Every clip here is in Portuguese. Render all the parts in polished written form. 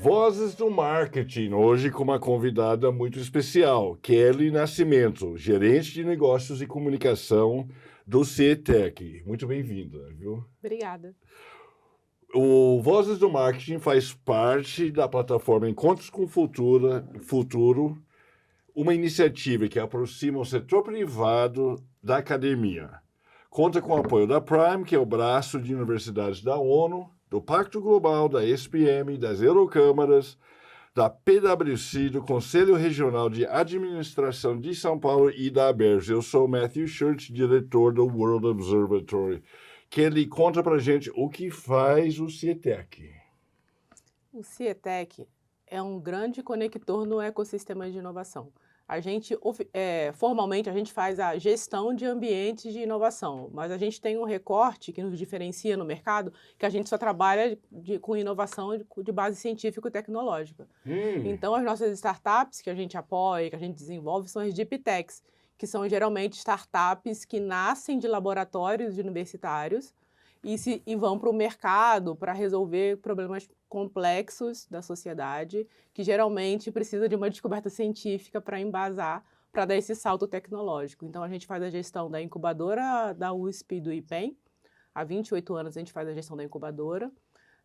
Vozes do Marketing, hoje com uma convidada muito especial, Kelly Nascimento, gerente de negócios e comunicação do CETEC. Muito bem-vinda, viu? Obrigada. O Vozes do Marketing faz parte da plataforma Encontros com Futuro, uma iniciativa que aproxima o setor privado da academia. Conta com o apoio da Prime, que é o braço de universidades da ONU, do Pacto Global, da SPM, das Eurocâmaras, da PwC, do Conselho Regional de Administração de São Paulo e da ABERJ. Eu sou Matthew Schurtz, diretor do World Observatory. Kelly, conta pra gente o que faz o CETEC. O CETEC é um grande conector no ecossistema de inovação. Formalmente, a gente faz a gestão de ambientes de inovação, mas a gente tem um recorte que nos diferencia no mercado, que a gente só trabalha com inovação de base científica e tecnológica. Então, as nossas startups que a gente apoia, que a gente desenvolve, são as Deep Techs, que são geralmente startups que nascem de laboratórios universitários e vão para o mercado para resolver problemas complexos da sociedade, que geralmente precisa de uma descoberta científica para embasar, para dar esse salto tecnológico. Então, a gente faz a gestão da incubadora da USP e do IPEM. Há 28 anos a gente faz a gestão da incubadora.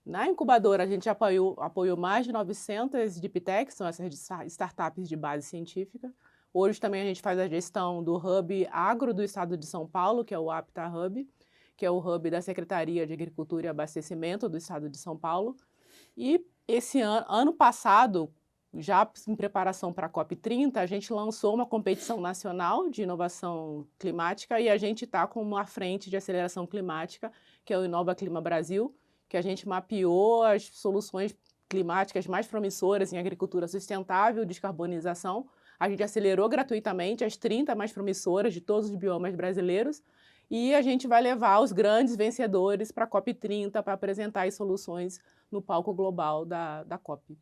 Na incubadora, a gente apoiou mais de 900 Deep Techs, são essas startups de base científica. Hoje também a gente faz a gestão do Hub Agro do Estado de São Paulo, que é o APTA Hub, que é o hub da Secretaria de Agricultura e Abastecimento do Estado de São Paulo. E esse ano passado, já em preparação para a COP30, a gente lançou uma competição nacional de inovação climática e a gente está com uma frente de aceleração climática, que é o Inova Clima Brasil, que a gente mapeou as soluções climáticas mais promissoras em agricultura sustentável, descarbonização. A gente acelerou gratuitamente as 30 mais promissoras de todos os biomas brasileiros e a gente vai levar os grandes vencedores para a COP30 para apresentar as soluções no palco global da COP.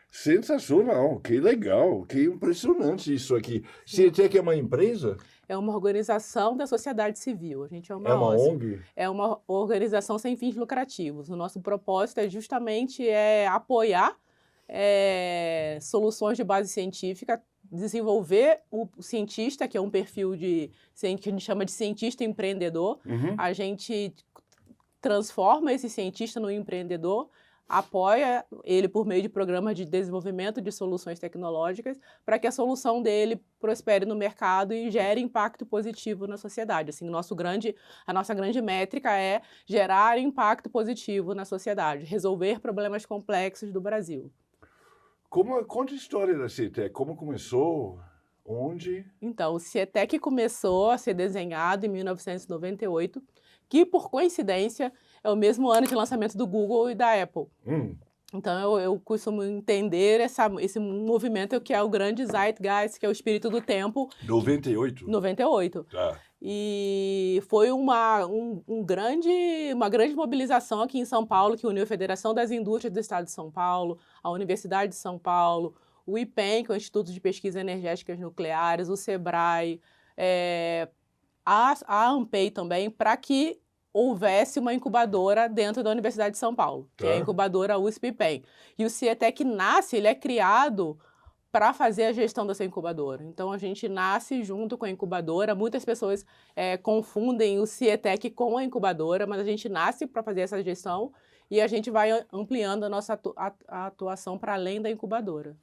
Sensacional, que legal, que impressionante isso aqui. CETEC é uma empresa? É uma organização da sociedade civil. A gente é uma ONG? É uma organização sem fins lucrativos. O nosso propósito é justamente apoiar soluções de base científica, desenvolver o cientista, que é um perfil que a gente chama de cientista empreendedor. A gente transforma esse cientista no empreendedor, apoia ele por meio de programas de desenvolvimento de soluções tecnológicas para que a solução dele prospere no mercado e gere impacto positivo na sociedade. Assim, a nossa grande métrica é gerar impacto positivo na sociedade, resolver problemas complexos do Brasil. Conta a história da CETEC, como começou, onde? Então, o CETEC começou a ser desenhado em 1998, que, por coincidência, é o mesmo ano de lançamento do Google e da Apple. Então, eu costumo entender esse movimento que é o grande Zeitgeist, que é o espírito do tempo. 98? 98. Tá. E foi uma grande mobilização aqui em São Paulo, que uniu a Federação das Indústrias do Estado de São Paulo, a Universidade de São Paulo, o IPEM, que é o Instituto de Pesquisas Energéticas Nucleares, o SEBRAE, a ANPEI também, para que houvesse uma incubadora dentro da Universidade de São Paulo, que é a incubadora USP-IPEM. E o CETEC ele é criado para fazer a gestão dessa incubadora. Então, a gente nasce junto com a incubadora. Muitas pessoas confundem o CETEC com a incubadora, mas a gente nasce para fazer essa gestão e a gente vai ampliando a nossa atuação para além da incubadora.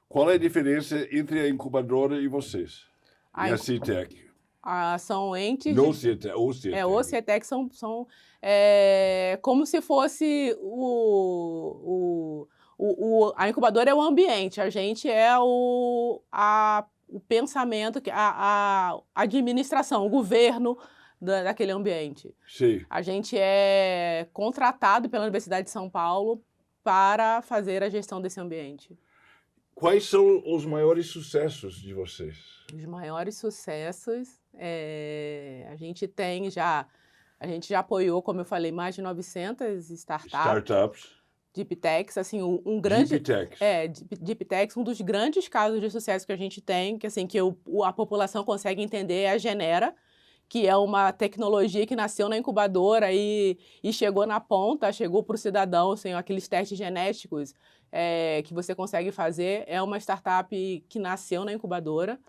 Qual é a diferença entre a incubadora e vocês? E a CETEC? São entes... O CETEC. O CETEC são como se fosse a incubadora é o ambiente, a gente é o pensamento, a administração, o governo daquele ambiente. Sim. A gente é contratado pela Universidade de São Paulo para fazer a gestão desse ambiente. Quais são os maiores sucessos de vocês? Os maiores sucessos, a gente já apoiou, como eu falei, mais de 900 startups. Deep Techs, assim, Deep Techs, um dos grandes casos de sucesso que a gente tem, que a população consegue entender, é a Genera, que é uma tecnologia que nasceu na incubadora e chegou na ponta, chegou para o cidadão, assim, aqueles testes genéticos que você consegue fazer. É uma startup que nasceu na incubadora.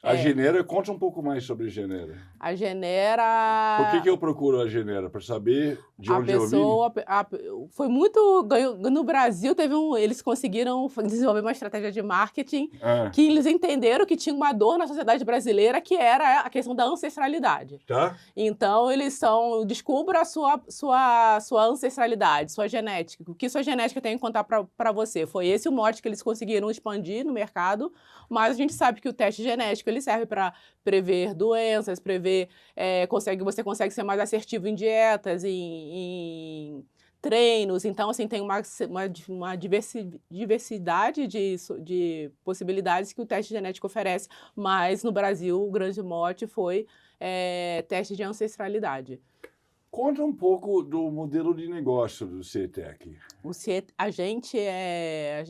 A Genera, conta um pouco mais sobre a Genera. A Genera... Por que eu procuro a Genera? Para saber de onde eu vim? Foi muito... No Brasil, eles conseguiram desenvolver uma estratégia de marketing que eles entenderam que tinha uma dor na sociedade brasileira, que era a questão da ancestralidade. Tá. Então, eles descubra a sua ancestralidade, sua genética. O que sua genética tem que contar para você. Foi esse o mote que eles conseguiram expandir no mercado, mas a gente sabe que o teste genético ele serve para prever doenças, você consegue ser mais assertivo em dietas, em treinos. Então, assim, tem uma diversidade de possibilidades que o teste genético oferece, mas no Brasil o grande mote foi teste de ancestralidade. Conta um pouco do modelo de negócio do CETEC. A gente é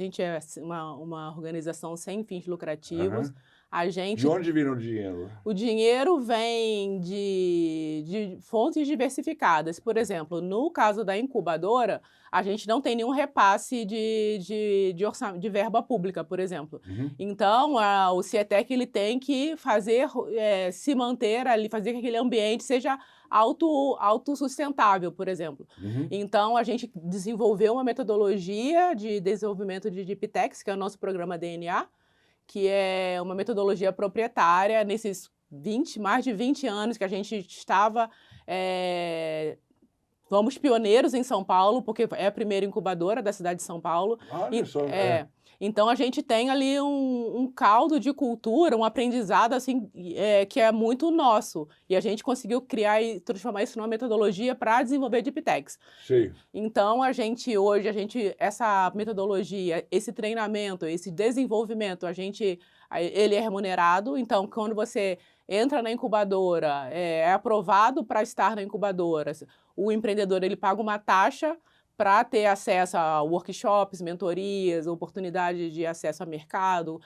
uma organização sem fins lucrativos. De onde vem o dinheiro? O dinheiro vem de fontes diversificadas. Por exemplo, no caso da incubadora, a gente não tem nenhum repasse de verba pública, por exemplo. Então, o CETEC ele tem que se manter ali, fazer que aquele ambiente seja autossustentável, por exemplo. Então, a gente desenvolveu uma metodologia de desenvolvimento de Deep Techs, que é o nosso programa DNA, que é uma metodologia proprietária nesses mais de 20 anos que a gente estava... Fomos pioneiros em São Paulo, porque é a primeira incubadora da cidade de São Paulo. Olha só, Então, a gente tem ali um caldo de cultura, um aprendizado assim, que é muito nosso. E a gente conseguiu criar e transformar isso numa metodologia para desenvolver Deep Techs. Sim. Então, essa metodologia, esse treinamento, esse desenvolvimento, ele é remunerado. Então, quando você entra na incubadora, é aprovado para estar na incubadora, o empreendedor ele paga uma taxa para ter acesso a workshops, mentorias, oportunidade de acesso a mercado,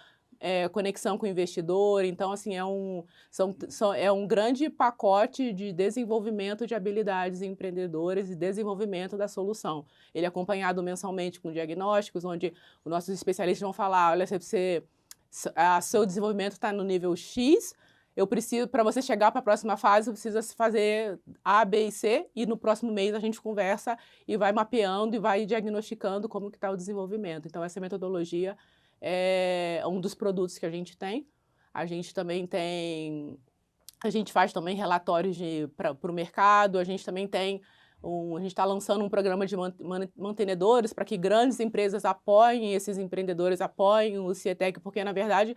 conexão com o investidor. Então, assim, é um grande pacote de desenvolvimento de habilidades empreendedoras e desenvolvimento da solução. Ele é acompanhado mensalmente com diagnósticos, onde os nossos especialistas vão falar, olha, seu desenvolvimento está no nível X, para você chegar para a próxima fase, precisa fazer A, B e C, e no próximo mês a gente conversa e vai mapeando e vai diagnosticando como que está o desenvolvimento. Então, essa metodologia é um dos produtos que a gente tem. A gente também faz também relatórios para o mercado, a gente também a gente está lançando um programa de mantenedores para que grandes empresas apoiem esses empreendedores, apoiem o CETEC, porque, na verdade,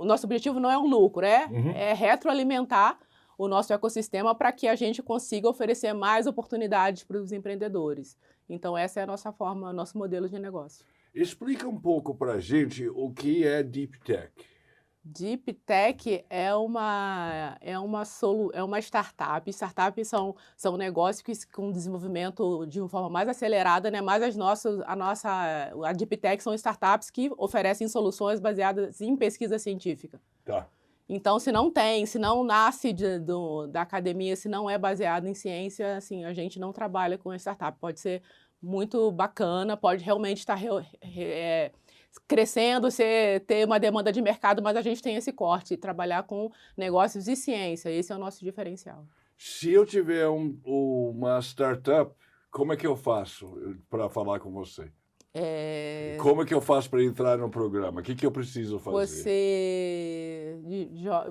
nosso objetivo não é o lucro, é retroalimentar o nosso ecossistema para que a gente consiga oferecer mais oportunidades para os empreendedores. Então, essa é a nossa forma, o nosso modelo de negócio. Explica um pouco para a gente o que é Deep Tech. Deep Tech é uma startup. Startups são negócios com desenvolvimento de uma forma mais acelerada, né? Mas a Deep Tech são startups que oferecem soluções baseadas em pesquisa científica. Tá. Então, se não nasce da academia, se não é baseado em ciência, assim, a gente não trabalha com a startup. Pode ser muito bacana, pode realmente estar crescendo, ter uma demanda de mercado, mas a gente tem esse corte, trabalhar com negócios e ciência. Esse é o nosso diferencial. Se eu tiver uma startup, como é que eu faço para falar com você? Como é que eu faço para entrar no programa? O que eu preciso fazer?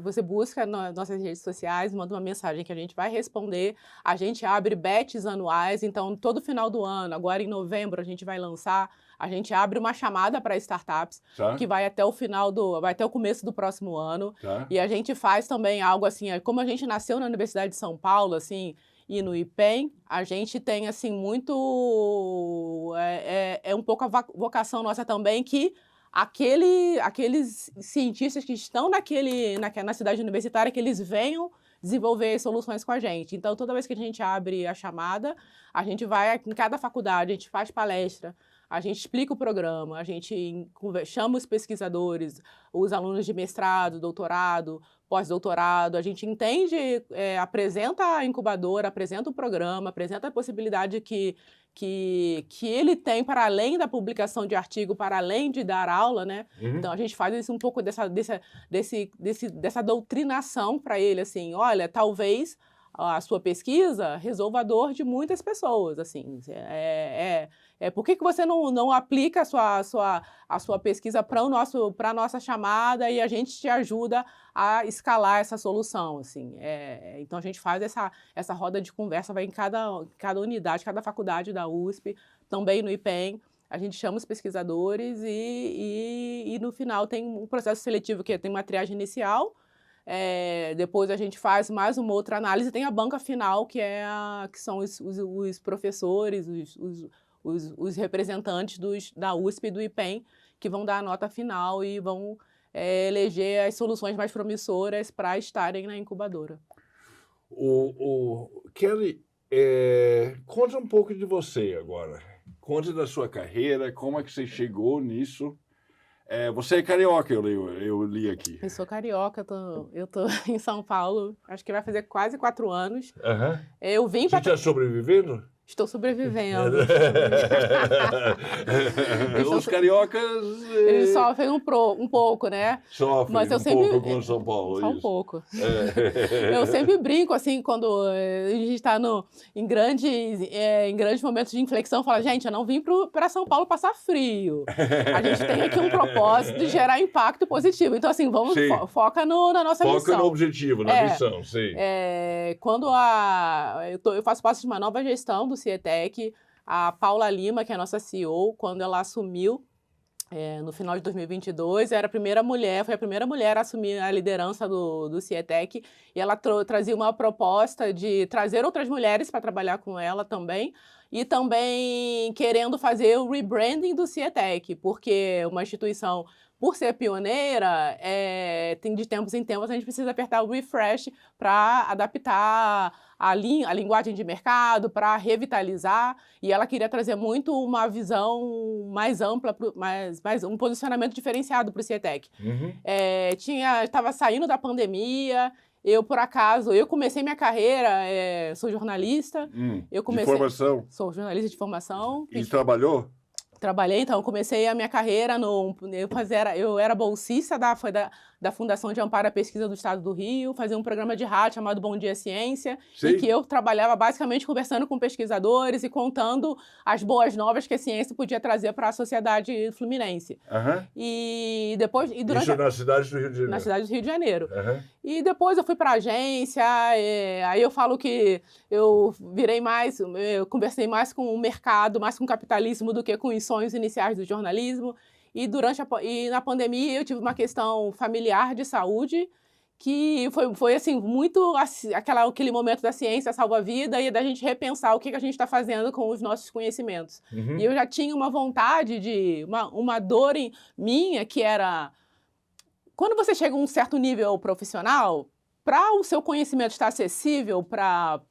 Você busca nas nossas redes sociais, manda uma mensagem que a gente vai responder. A gente abre batches anuais, então todo final do ano, agora em novembro, a gente vai lançar. A gente abre uma chamada para startups, que vai até o começo do próximo ano. Tá. E a gente faz também algo assim, como a gente nasceu na Universidade de São Paulo, assim, e no IPEM, a gente tem, assim, muito... um pouco a vocação nossa também, que aqueles cientistas que estão na cidade universitária, que eles venham desenvolver soluções com a gente. Então, toda vez que a gente abre a chamada, a gente vai em cada faculdade, a gente faz palestra, a gente explica o programa, a gente chama os pesquisadores, os alunos de mestrado, doutorado, pós-doutorado, a gente entende, apresenta a incubadora, apresenta o programa, apresenta a possibilidade que ele tem para além da publicação de artigo, para além de dar aula, né? Então, a gente faz um pouco dessa doutrinação para ele, assim, olha, talvez a sua pesquisa resolva a dor de muitas pessoas, assim, por que você não aplica a sua pesquisa para a nossa chamada e a gente te ajuda a escalar essa solução, assim. Então, a gente faz essa roda de conversa, vai em cada unidade, cada faculdade da USP, também no IPEM, a gente chama os pesquisadores e no final tem um processo seletivo que tem uma triagem inicial, depois a gente faz mais uma outra análise, tem a banca final, que são os professores, os representantes da USP e do IPEM, que vão dar a nota final e vão eleger as soluções mais promissoras para estarem na incubadora. Kelly, conta um pouco de você agora. Conta da sua carreira, como é que você chegou nisso. Você é carioca, eu li aqui. Eu sou carioca, eu tô em São Paulo, acho que vai fazer quase 4 anos. Eu vim Você está sobrevivendo? Estou sobrevivendo. Os cariocas... Eles sofrem um pouco, né? Sofrem mas eu sempre, pouco com São Paulo. Só um pouco. Eu sempre brinco, assim, quando a gente está em grandes momentos de inflexão, eu falo, gente, eu não vim para São Paulo passar frio. A gente tem aqui um propósito de gerar impacto positivo. Então, assim, vamos foca na nossa missão. Foca no objetivo, na missão, sim. Quando eu faço parte de uma nova gestão do CIETEC, a Paula Lima, que é a nossa CEO, quando ela assumiu no final de 2022, foi a primeira mulher a assumir a liderança do CIETEC, e ela trazia uma proposta de trazer outras mulheres para trabalhar com ela também, e também querendo fazer o rebranding do CIETEC, porque uma instituição, por ser pioneira, de tempos em tempos a gente precisa apertar o refresh para adaptar a linguagem de mercado, para revitalizar, e ela queria trazer muito uma visão mais ampla, um posicionamento diferenciado para o CIETEC. Estava saindo da pandemia, por acaso, eu comecei minha carreira, sou jornalista. De formação? Sou jornalista de formação. E trabalhou? Trabalhei, então, comecei a minha carreira eu era bolsista da Fundação de Amparo à Pesquisa do Estado do Rio, fazia um programa de rádio chamado Bom Dia Ciência, em que eu trabalhava basicamente conversando com pesquisadores e contando as boas novas que a ciência podia trazer para a sociedade fluminense. E depois... Isso na cidade do Rio de Janeiro? Na cidade do Rio de Janeiro. E depois eu fui para a agência, aí eu falo que eu conversei mais com o mercado, mais com o capitalismo do que com os sonhos iniciais do jornalismo. E na pandemia eu tive uma questão familiar de saúde que foi assim, muito aquele momento da ciência salva a vida e da gente repensar o que a gente está fazendo com os nossos conhecimentos. E eu já tinha uma vontade uma dor minha, que era... Quando você chega a um certo nível profissional, para o seu conhecimento estar acessível para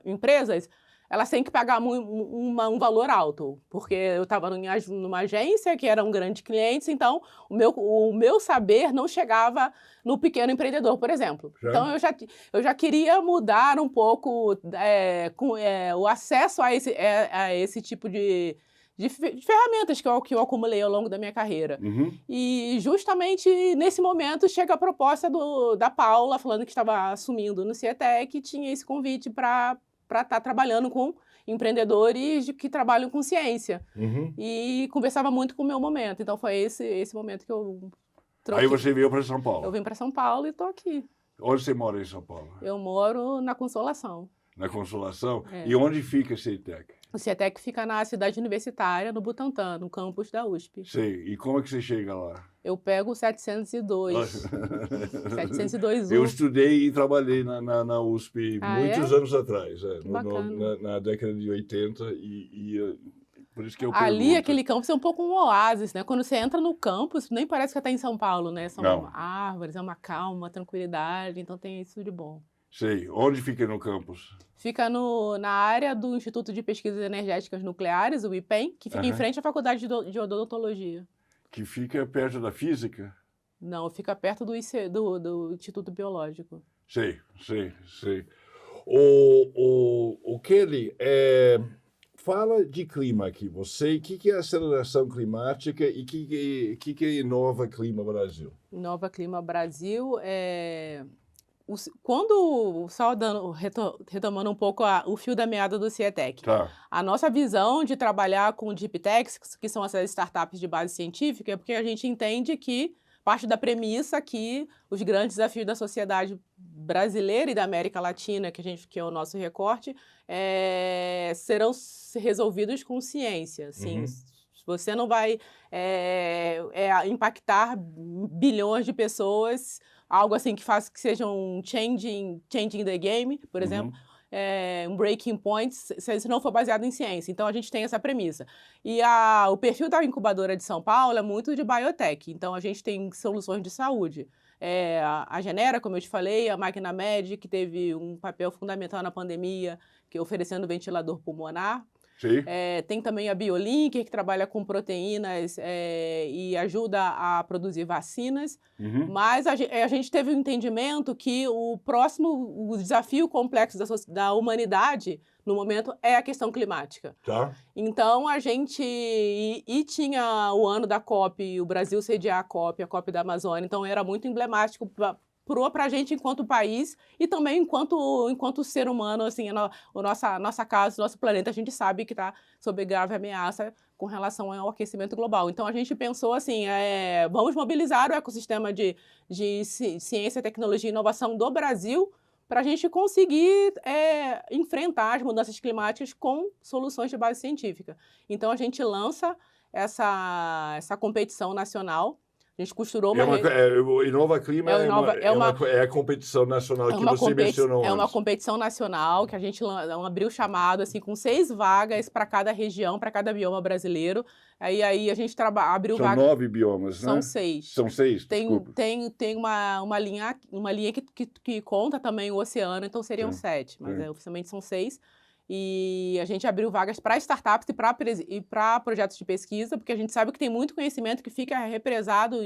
empresas, elas têm que pagar um valor alto, porque eu estava numa agência que eram grandes clientes, então o meu saber não chegava no pequeno empreendedor, por exemplo. Então eu já queria mudar um pouco o acesso a esse tipo de ferramentas que eu acumulei ao longo da minha carreira. E justamente nesse momento chega a proposta da Paula, falando que estava assumindo no CIETEC, e tinha esse convite para estar trabalhando com empreendedores que trabalham com ciência. E conversava muito com o meu momento. Então foi esse momento que eu troquei. Aí você veio para São Paulo? Eu vim para São Paulo e estou aqui. Onde você mora em São Paulo? Eu moro na Consolação. Na Consolação? E onde fica o CIETEC? O CIETEC fica na cidade universitária, no Butantã, no campus da USP. Sei. E como é que você chega lá? Eu pego o 702. 702 Eu estudei e trabalhei na USP muitos anos atrás, na década de 80, por isso que eu pergunto. Ali, aquele campus é um pouco um oásis, né? Quando você entra no campus, nem parece que está em São Paulo, né? São árvores, é uma calma, uma tranquilidade, então tem isso de bom. Sei. Onde fica no campus? Fica na área do Instituto de Pesquisas Energéticas Nucleares, o IPEN, que fica em frente à Faculdade de Odontologia. Que fica perto da física? Não, fica perto do Instituto Biológico. Sei. O Kelly, fala de clima aqui. O que é aceleração climática e o que é Inova Clima Brasil? Inova Clima Brasil quando, só retomando um pouco o fio da meada do CIETEC, Tá. a nossa visão de trabalhar com Deep Techs, que são essas startups de base científica, é porque a gente entende que parte da premissa que os grandes desafios da sociedade brasileira e da América Latina, que é o nosso recorte, serão resolvidos com ciência. Assim, você não vai impactar bilhões de pessoas, algo assim que faça que seja um changing the game, por exemplo, um breaking point, se não for baseado em ciência. Então, a gente tem essa premissa. E o perfil da incubadora de São Paulo é muito de biotech. Então, a gente tem soluções de saúde. A Genera, como eu te falei, a Máquina Med, que teve um papel fundamental na pandemia, que oferecendo ventilador pulmonar. Sim. Tem também a BioLinker, que trabalha com proteínas e ajuda a produzir vacinas. Mas a gente teve um entendimento que o desafio complexo da humanidade, no momento, é a questão climática. Tá. Então, a gente... E tinha o ano da COP, o Brasil sediar a COP da Amazônia, então era muito emblemático para a gente enquanto país e também enquanto ser humano, assim, nossa casa, nosso planeta, a gente sabe que está sob grave ameaça com relação ao aquecimento global. Então, a gente pensou assim, vamos mobilizar o ecossistema de ciência, tecnologia e inovação do Brasil para a gente conseguir enfrentar as mudanças climáticas com soluções de base científica. Então, a gente lança essa competição nacional. A gente costurou uma... o Inova Clima é a competição nacional que você mencionou antes. É uma competição nacional que a gente abriu chamado assim, com 6 vagas para cada região, para cada bioma brasileiro. Aí a gente abriu vagas... São 9 biomas, né? São 6. São 6, desculpa. Tem uma linha que conta também o oceano, então seriam 7, mas oficialmente são 6. E a gente abriu vagas para startups e para projetos de pesquisa, porque a gente sabe que tem muito conhecimento que fica represado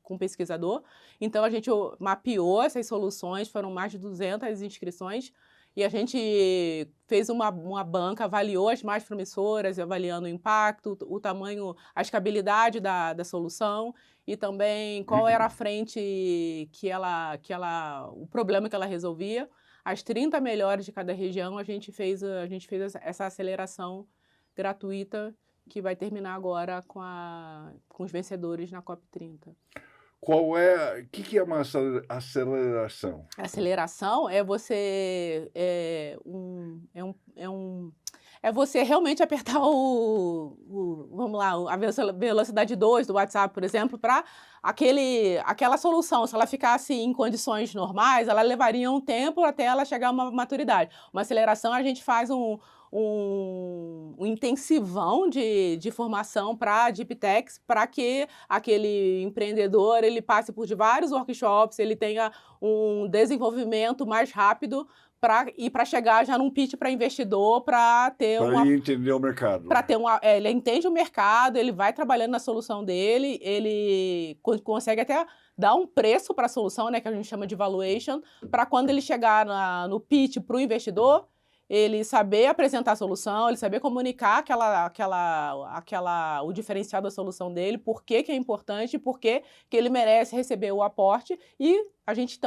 com pesquisador. Então, a gente mapeou essas soluções, foram mais de 200 inscrições, e a gente fez uma banca, avaliou as mais promissoras, avaliando o impacto, o tamanho, a escalabilidade da solução, e também qual era a frente o problema que ela resolvia. As 30 melhores de cada região, a gente fez essa aceleração gratuita que vai terminar agora com os vencedores na COP30. O que é uma aceleração? Aceleração é você você realmente apertar vamos lá, a velocidade 2 do WhatsApp, por exemplo, para aquela solução. Se ela ficasse em condições normais, ela levaria um tempo até ela chegar a uma maturidade. Uma aceleração, a gente faz um intensivão de formação para Deep Techs, para que aquele empreendedor ele passe por vários workshops, ele tenha um desenvolvimento mais rápido para chegar já num pitch para investidor, para ele entender o mercado. Ele entende o mercado, ele vai trabalhando na solução dele, ele consegue até dar um preço para a solução, né, que a gente chama de valuation, para quando ele chegar no pitch para o investidor, ele saber apresentar a solução, ele saber comunicar o diferencial da solução dele, por que é importante, por que ele merece receber o aporte, e a gente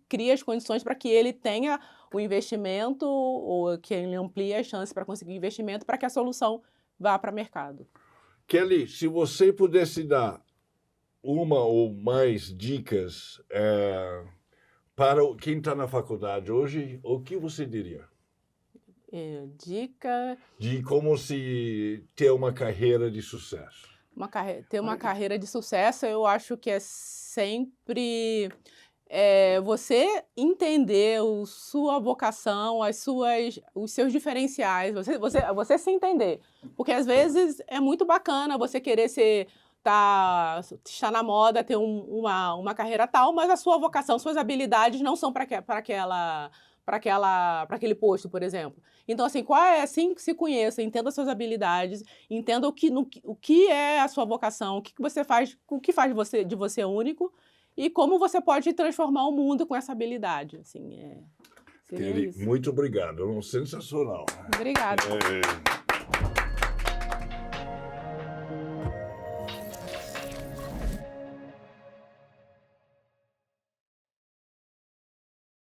cria as condições para que ele tenha o investimento, ou que ele amplie as chances para conseguir investimento, para que a solução vá para o mercado. Kelly, se você pudesse dar uma ou mais dicas para quem está na faculdade hoje, o que você diria? Dica... De como se ter uma carreira de sucesso. Ter uma carreira de sucesso, eu acho que é sempre você entender sua vocação, os seus diferenciais, você se entender. Porque às vezes é muito bacana você querer ser está na moda ter uma carreira tal, mas a sua vocação, suas habilidades não são para aquele posto, por exemplo. Então, assim, assim, se conheça, entenda suas habilidades, entenda o que é a sua vocação, o que você faz, o que faz de você único e como você pode transformar o mundo com essa habilidade. Assim, seria Kelly, isso. muito obrigado. Sensacional. Obrigada.